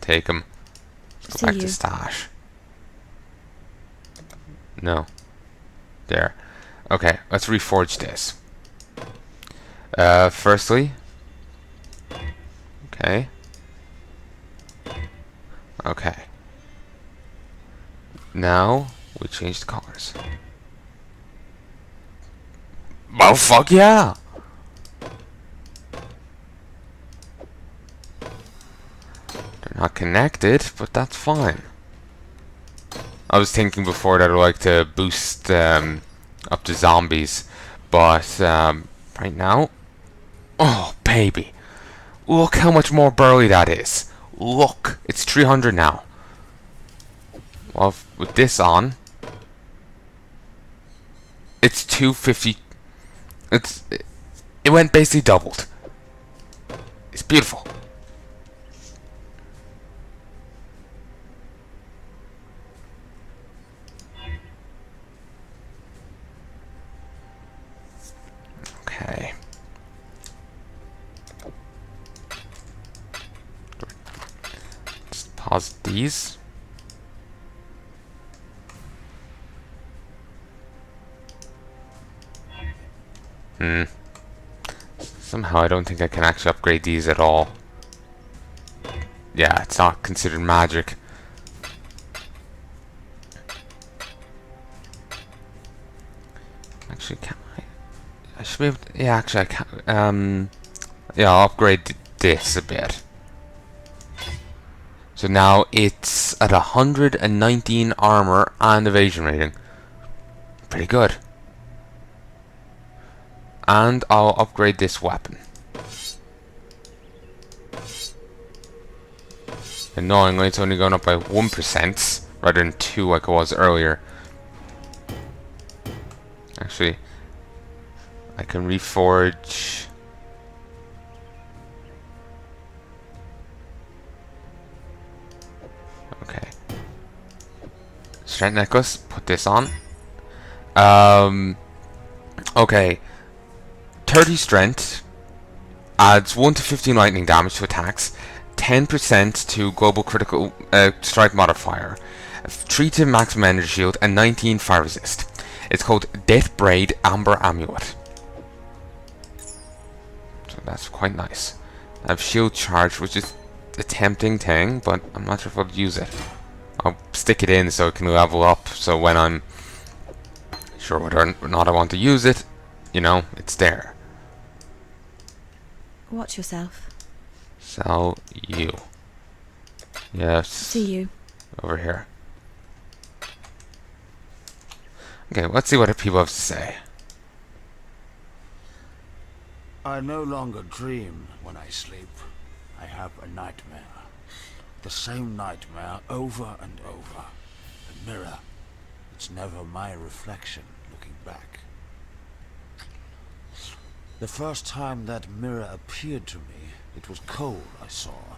Take him. Let's go See back you. to stash. No. There. Okay, let's reforge this. Firstly. Okay. Okay. Now, we change the colors. Oh, fuck yeah! They're not connected, but that's fine. I was thinking before that I'd like to boost up the zombies, but right now, oh baby, look how much more burly that is. Look, it's 300 now. Well, with this on, it's 250. It went basically doubled. It's beautiful. Okay. Just pause these. Somehow I don't think I can actually upgrade these at all. Yeah, it's not considered magic. Actually, can I? I should be able to, yeah, actually I can. Yeah, I'll upgrade this a bit. So now it's at 119 armor and evasion rating. Pretty good. And I'll upgrade this weapon. Annoyingly, it's only going up by 1% rather than 2 like it was earlier. Actually, I can reforge. Okay. Strength necklace, put this on. Okay. 30 strength adds 1 to 15 lightning damage to attacks, 10% to global critical strike modifier, 3 to maximum energy shield, and 19 fire resist. It's called Death Braid Amber Amulet. So that's quite nice. I have shield charge, which is a tempting thing, but I'm not sure if I'll use it. I'll stick it in so it can level up, so when I'm sure whether or not I want to use it, you know, it's there. Watch yourself. So, you. Yes. See you. Over here. Okay, let's see what people have to say. I no longer dream when I sleep. I have a nightmare. The same nightmare over and over. The mirror. It's never my reflection looking back. The first time that mirror appeared to me, it was Cole I saw.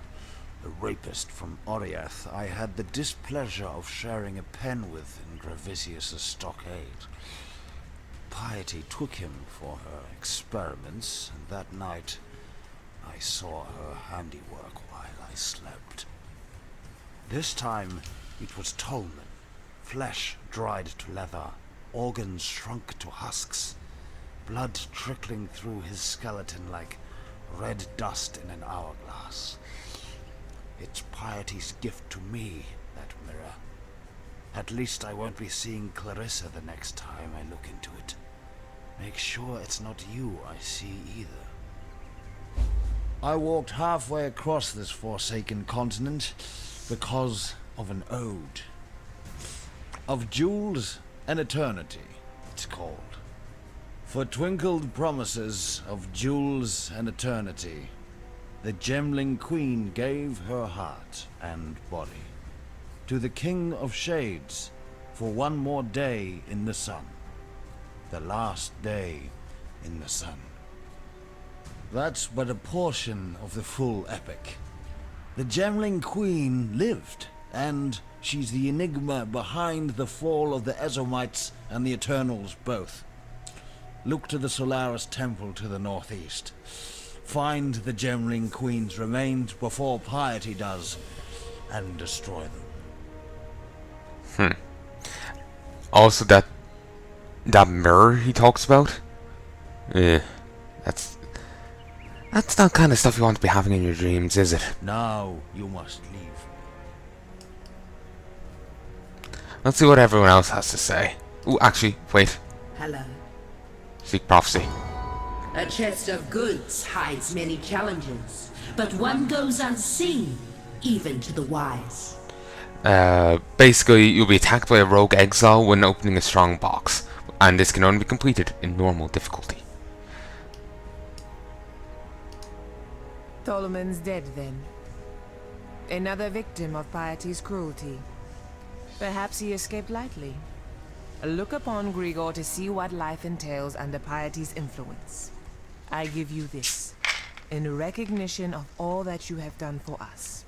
A rapist from Oriath I had the displeasure of sharing a pen with in Gravisius' stockade. Piety took him for her experiments, and that night I saw her handiwork while I slept. This time it was Tolman, flesh dried to leather, organs shrunk to husks, blood trickling through his skeleton like red dust in an hourglass. It's Piety's gift to me, that mirror. At least I won't be seeing Clarissa the next time I look into it. Make sure it's not you I see either. I walked halfway across this forsaken continent because of an ode. Of jewels and eternity, it's called. For twinkled promises of jewels and eternity, the Gemling Queen gave her heart and body to the King of Shades for one more day in the sun. The last day in the sun. That's but a portion of the full epic. The Gemling Queen lived, and she's the enigma behind the fall of the Ezomites and the Eternals both. Look to the Solaris Temple to the northeast. Find the Gemling Queen's remains before Piety does, and destroy them. Also, that mirror he talks about. That's not kind of stuff you want to be having in your dreams, is it? Now you must leave. Let's see what everyone else has to say. Ooh, actually, wait. Hello. Seek prophecy. A chest of goods hides many challenges, but one goes unseen, even to the wise. Basically, you'll be attacked by a rogue exile when opening a strong box, and this can only be completed in normal difficulty. Toloman's dead then. Another victim of piety's cruelty. Perhaps he escaped lightly. Look upon Grigor to see what life entails under piety's influence. I give you this, in recognition of all that you have done for us.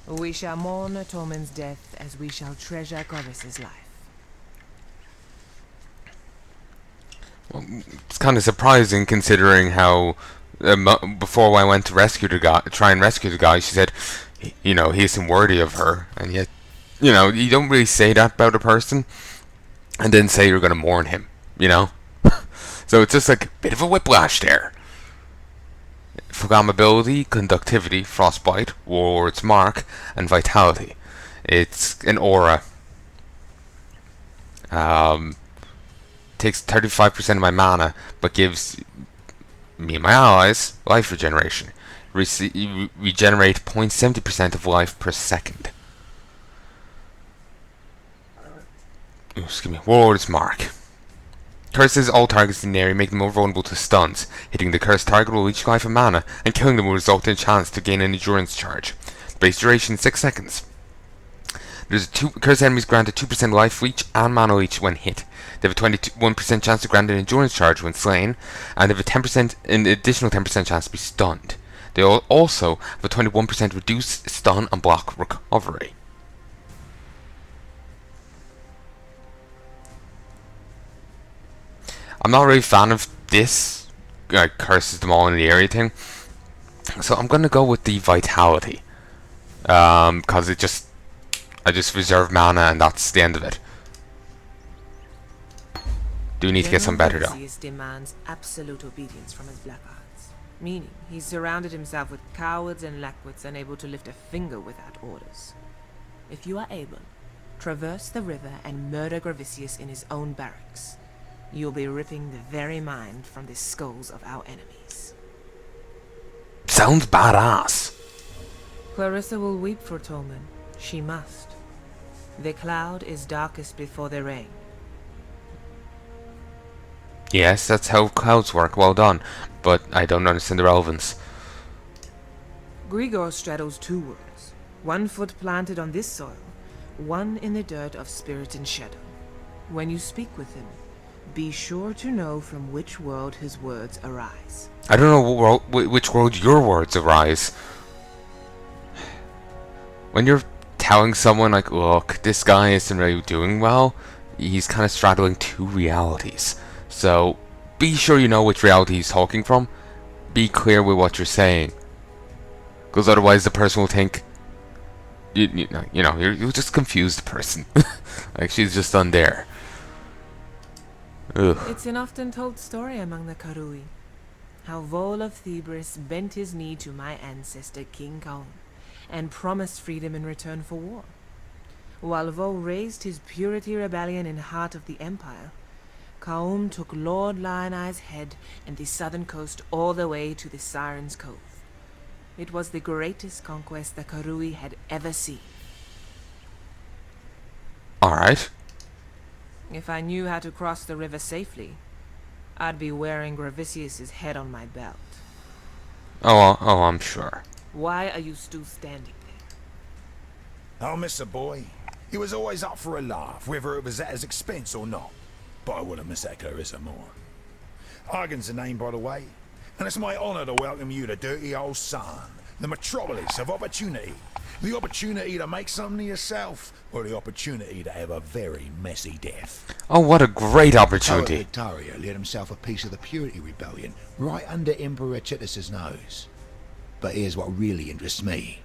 We shall mourn Tolman's death as we shall treasure Corvus's life. Well, it's kind of surprising considering how before I went to try and rescue the guy, she said, he isn't worthy of her, and yet, you don't really say that about a person, and then say you're gonna mourn him, So it's just like a bit of a whiplash there. Programmability, conductivity, frostbite, warlord's mark, and vitality. It's an aura. Takes 35% of my mana, but gives me and my allies life regeneration. Regenerate 0.70% of life per second. Excuse me. Warlord's mark. Curses all targets in the area, make them more vulnerable to stuns. Hitting the cursed target will leech life and mana, and killing them will result in a chance to gain an endurance charge. Base duration 6 seconds. Cursed enemies granted 2% life leech and mana leech when hit. They have a 21% chance to grant an endurance charge when slain, and they have an additional 10% chance to be stunned. They also have a 21% reduced stun and block recovery. I'm not really a fan of this curses them all in the area thing, so I'm gonna go with the vitality, because I just reserve mana and that's the end of it. Do need to get some better though. Grigor demands absolute obedience from his blackguards, meaning he's surrounded himself with cowards and lackwits unable to lift a finger without orders. If you are able, traverse the river and murder Gravisius in his own barracks. You'll be ripping the very mind from the skulls of our enemies. Sounds badass. Clarissa will weep for Tolman. She must. The cloud is darkest before the rain. Yes, that's how clouds work. Well done. But I don't understand the relevance. Grigor straddles two worlds. One foot planted on this soil, one in the dirt of spirit and shadow. When you speak with him, be sure to know from which world his words arise. I don't know which world your words arise. When you're telling someone like, look, this guy isn't really doing well, he's kind of straddling two realities. So be sure you know which reality he's talking from. Be clear with what you're saying, because otherwise the person will think you'll just confuse the person. Like she's just done there. Ugh. It's an often told story among the Karui, how Vol of Thebris bent his knee to my ancestor King Kaum, and promised freedom in return for war. While Vol raised his Purity Rebellion in heart of the Empire, Kaum took Lord Lioneye's head and the southern coast all the way to the Siren's Cove. It was the greatest conquest the Karui had ever seen. Alright. If I knew how to cross the river safely, I'd be wearing Gravisius's head on my belt. Oh, I'm sure. Why are you still standing there? I'll miss a boy. He was always up for a laugh, whether it was at his expense or not. But I wouldn't miss that Clarissa more. Argan's the name, by the way, and it's my honour to welcome you to dirty old Sun, the metropolis of opportunity. The opportunity to make something of yourself, or the opportunity to have a very messy death. Oh, what a great Poet opportunity. Victoria lit himself a piece of the Purity Rebellion right under Emperor Chitus's nose. But here's what really interests me.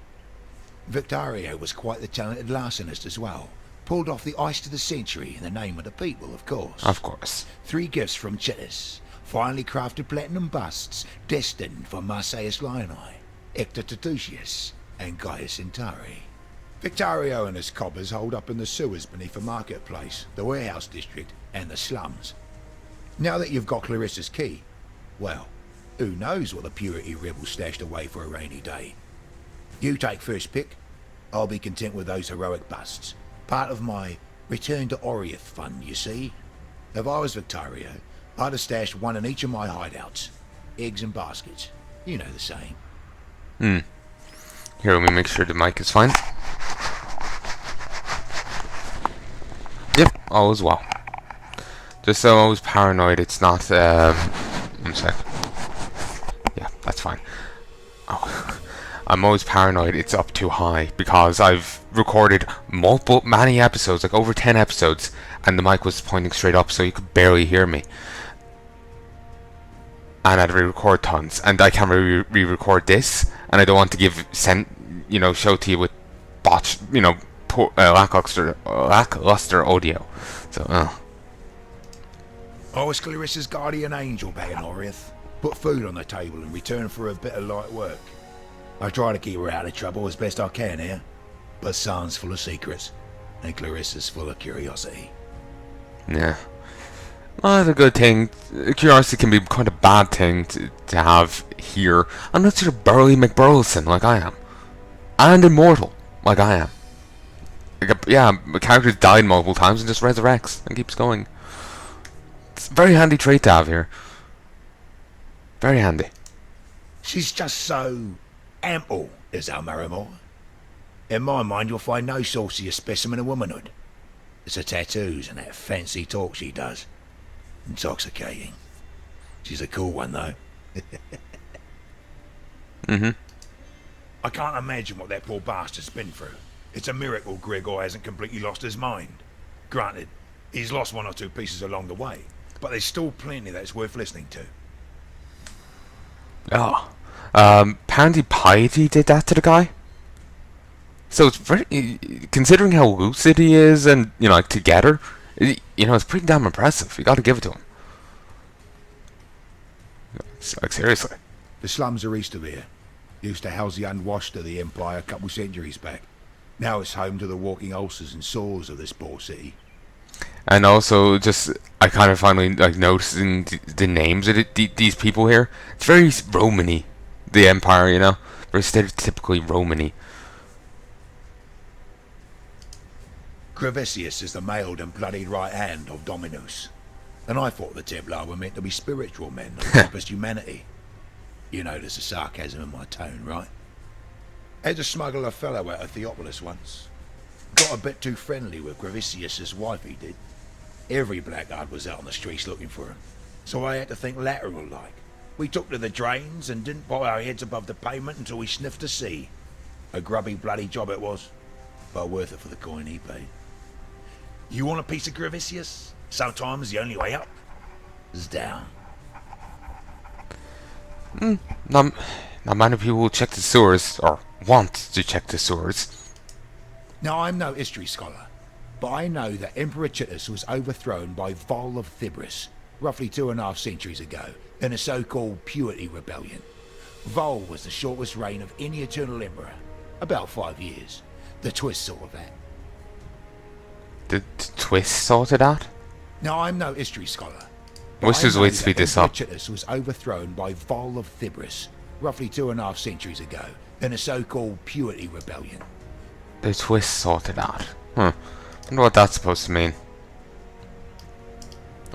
Victorio was quite the talented larcenist as well. Pulled off the heist of the century in the name of the people, of course. Of course. 3 gifts from Chittis. Finely crafted platinum busts, destined for Marseilles Lionai, Hector Titusius, and Gaius Centauri. Victorio and his cobbers hold up in the sewers beneath the marketplace, the warehouse district, and the slums. Now that you've got Clarissa's key, well, who knows what the Purity rebels stashed away for a rainy day. You take first pick. I'll be content with those heroic busts. Part of my Return to Oriath fund, you see. If I was Victorio, I'd have stashed one in each of my hideouts. Eggs and baskets. You know the saying. Here, let me make sure the mic is fine. Yep, all is well. Just so I was paranoid it's not, one sec. Yeah, that's fine. Oh, I'm always paranoid it's up too high, because I've recorded many episodes, like over 10 episodes, and the mic was pointing straight up so you could barely hear me. And I'd re-record tons, and I can't re-record this, and I don't want to show to you with botched, poor, lackluster audio. So, I was Clarissa's guardian angel back in Oriath. Put food on the table in return for a bit of light work. I try to keep her out of trouble as best I can here, but San's full of secrets, and Clarissa's full of curiosity. yeah. Well, that's a good thing. Curiosity can be quite a bad thing to have here, unless you're Burley McBurleson, like I am. And immortal, like I am. My character's died multiple times and just resurrects and keeps going. It's a very handy trait to have here. Very handy. She's just so ample, is our Marimore. In my mind, you'll find no saucier specimen of womanhood. It's her tattoos and that fancy talk she does. Intoxicating. She's a cool one, though. I can't imagine what that poor bastard's been through. It's a miracle Grigor hasn't completely lost his mind. Granted, he's lost 1 or 2 pieces along the way, but there's still plenty that's worth listening to. Apparently Piety did that to the guy. So it's very, considering how lucid he is and, together, it's pretty damn impressive. You gotta give it to him. Like, seriously. The slums are east of here. Used to house the unwashed of the Empire a couple centuries back. Now it's home to the walking ulcers and sores of this poor city. And also, I kind of finally noticing the names of these people here. It's very Romany, the Empire, very stereotypically Romany. Gravesius is the mailed and bloodied right hand of Dominus. And I thought the Templar were meant to be spiritual men of deepest humanity. You notice the sarcasm in my tone, right? Had to smuggle a fellow out of Theopolis once. Got a bit too friendly with Gravesius's wife, he did. Every blackguard was out on the streets looking for him. So I had to think lateral like. We took to the drains and didn't put our heads above the pavement until we sniffed the sea. A grubby bloody job it was, but worth it for the coin he paid. You want a piece of Gravesius? Sometimes the only way up is down. Not many people will check the sewers, or want to check the sewers. Now, I'm no history scholar, but I know that Emperor Chittis was overthrown by Vol of Thibris, roughly 2.5 centuries ago, in a so-called Purity Rebellion. Vol was the shortest reign of any Eternal Emperor, about 5 years. The twist saw that. The twist sorted out? Now, I'm no history scholar. Let's just wait to speed this up. Chittis was overthrown by Vol of Thibris, roughly 2.5 centuries ago, in a so-called Purity Rebellion. The twist sorted out. I wonder what that's supposed to mean.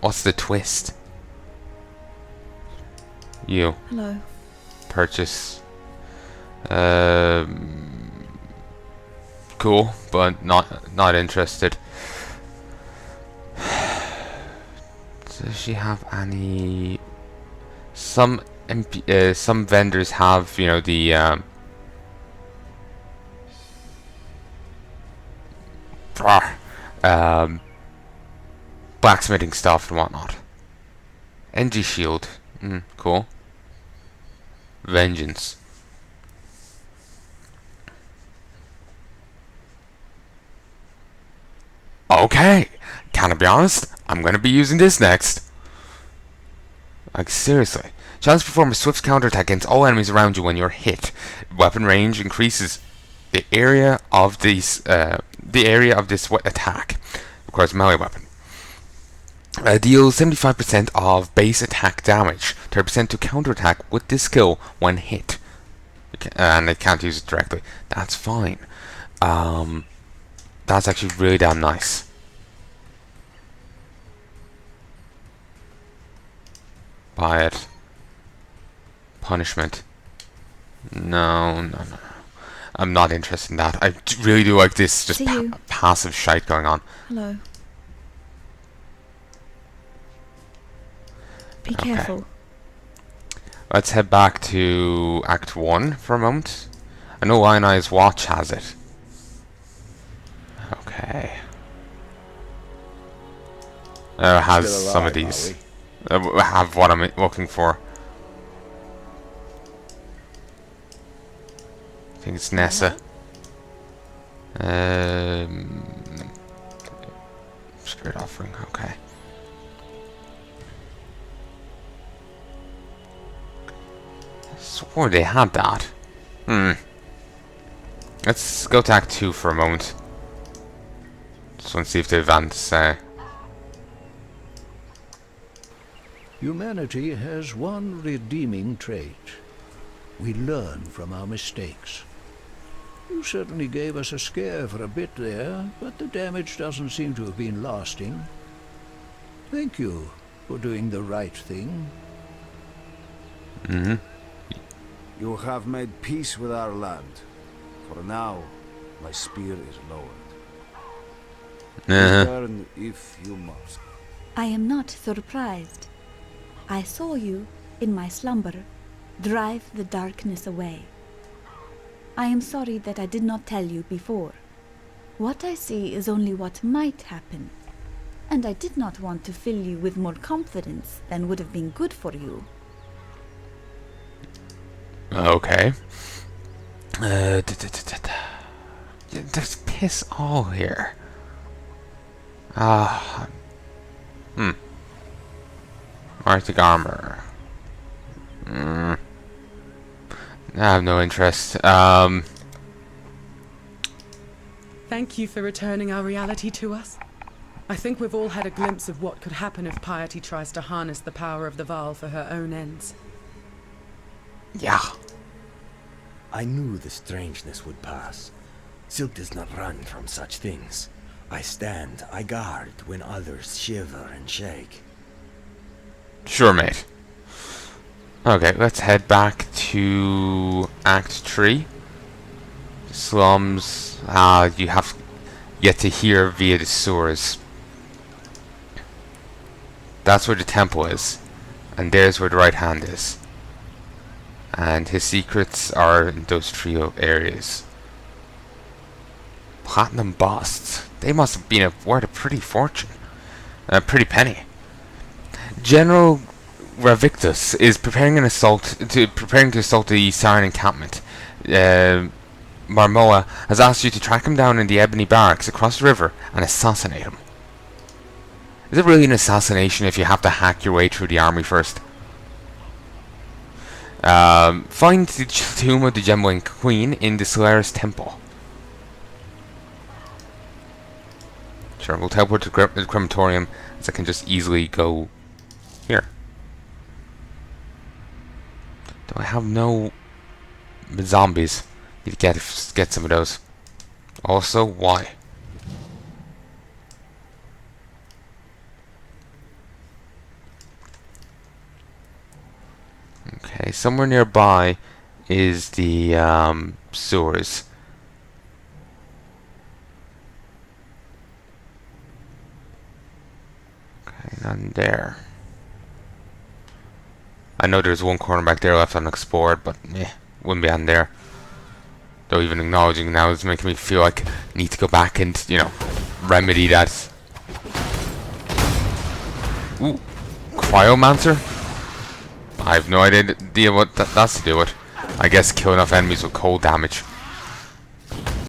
What's the twist? You. Hello. Purchase. Cool, but not interested. Does she have any? Some vendors have, the blacksmithing stuff and whatnot. NG shield, cool. Vengeance. Okay, can I be honest? I'm gonna be using this next. Like, seriously. Chance to perform a swift counterattack against all enemies around you when you're hit. Weapon range increases the area of this attack. Requires a melee weapon. Deals 75% of base attack damage, 30% to counterattack with this skill when hit. And I can't use it directly. That's fine. That's actually really damn nice. Buy it. Punishment. No. I'm not interested in that. I really do like this just passive shite going on. Hello. Be careful. Let's head back to Act 1 for a moment. I know Palanai's watch has it. Okay. Has some of these. Have what I'm looking for. I think it's Nessa. Spirit offering, okay. I swore they had that. Let's go to Act 2 for a moment. Just want to see if the events Humanity has one redeeming trait. We learn from our mistakes. You certainly gave us a scare for a bit there, but the damage doesn't seem to have been lasting. Thank you for doing the right thing. You have made peace with our land. For now, my spear is lowered. Return if you must. I am not surprised. I saw you, in my slumber, drive the darkness away. I am sorry that I did not tell you before. What I see is only what might happen, and I did not want to fill you with more confidence than would have been good for you. Okay. There's piss all here. Arctic armor. I have no interest. Thank you for returning our reality to us. I think we've all had a glimpse of what could happen if piety tries to harness the power of the Val for her own ends. Yeah. I knew the strangeness would pass. Silk does not run from such things. I stand, I guard, when others shiver and shake. Sure, mate. Okay, let's head back to Act 3. Slums. You have yet to hear via the sewers. That's where the temple is. And there's where the right hand is. And his secrets are in those trio areas. Platinum busts. They must have been worth a pretty fortune. A pretty penny. General Ravictus is preparing to assault the Siren encampment. Marmoa has asked you to track him down in the Ebony Barracks across the river and assassinate him. Is it really an assassination if you have to hack your way through the army first? Find the tomb of the Gemwing Queen in the Solaris Temple. Sure, we'll teleport to the crematorium, as I can just easily go here. Do I have no zombies? Need to get some of those. Also, why? Okay, somewhere nearby is the sewers. Okay, none there. I know there's one corner back there left unexplored, but wouldn't be on there. Though even acknowledging now is making me feel like I need to go back and, you know, remedy that. Ooh, Cryomancer? I have no idea what that's to do with. I guess kill enough enemies with cold damage.